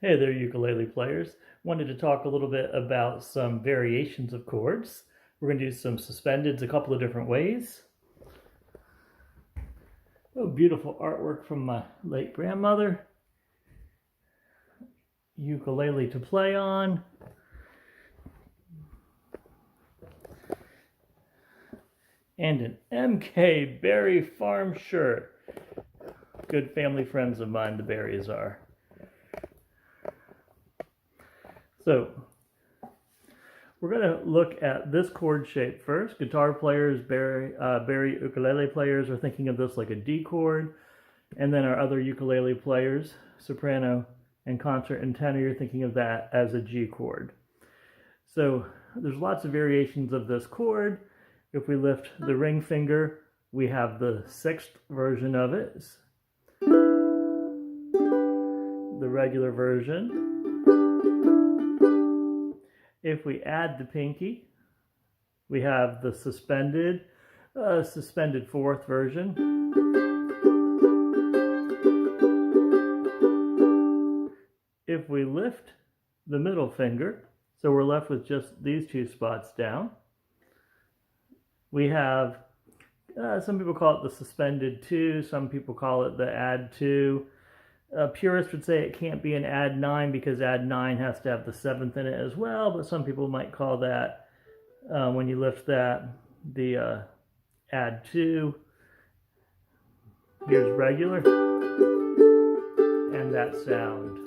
Hey there, ukulele players. Wanted to talk a little bit about some variations of chords. We're going to do some suspendeds a couple of different ways. Oh, beautiful artwork from my late grandmother. Ukulele to play on. And an MK Berry Farm shirt. Good family friends of mine, the Berries are. So, we're going to look at this chord shape first. Guitar players, Berry ukulele players are thinking of this like a D chord. And then our other ukulele players, soprano and concert and tenor, you're thinking of that as a G chord. So there's lots of variations of this chord. If we lift the ring finger, we have the sixth version of it, the regular version. If we add the pinky, we have the suspended fourth version. If we lift the middle finger, so we're left with just these two spots down, we have, some people call it the suspended 2, some people call it the add 2. Purists would say it can't be an add 9 because add 9 has to have the 7th in it as well, but some people might call that, when you lift that, the add 2. Here's regular, and that sound.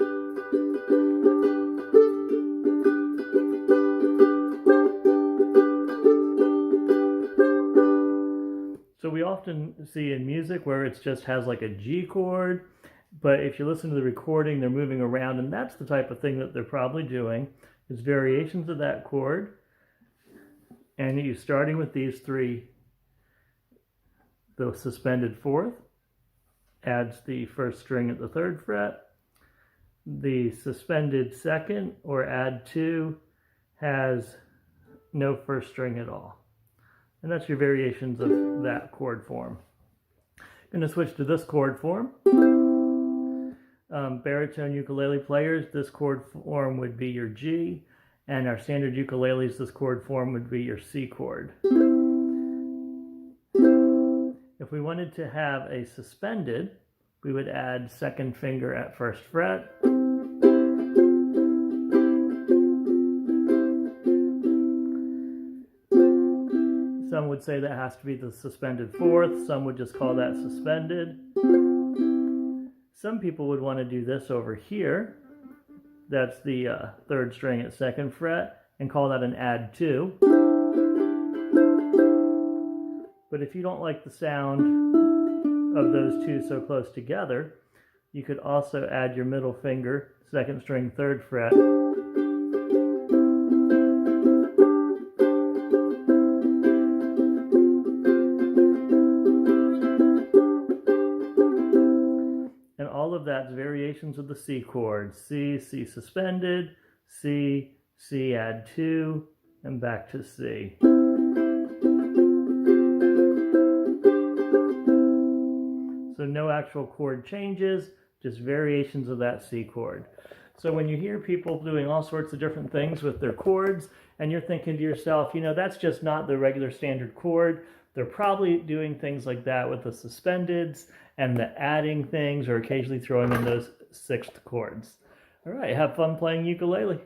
So we often see in music where it just has like a G chord, but if you listen to the recording, they're moving around, and that's the type of thing that they're probably doing, is variations of that chord. And you're starting with these three. The suspended fourth adds the first string at the 3rd fret. The suspended second, or add 2, has no first string at all. And that's your variations of that chord form. I'm going to switch to this chord form. Baritone ukulele players, this chord form would be your G, and our standard ukuleles, this chord form would be your C chord. If we wanted to have a suspended, we would add 2nd finger at 1st fret. Some would say that has to be the suspended 4th. Some would just call that suspended. Some people would want to do this over here. That's the 3rd string at 2nd fret, and call that an add 2. But if you don't like the sound of those two so close together, you could also add your middle finger, 2nd string, 3rd fret. And all of that's variations of the C chord. C, C suspended, C, C add 2, and back to C. So no actual chord changes, just variations of that C chord. So when you hear people doing all sorts of different things with their chords, and you're thinking to yourself, you know, that's just not the regular standard chord, they're probably doing things like that with the suspendeds and the adding things, or occasionally throwing in those 6th chords. All right, have fun playing ukulele.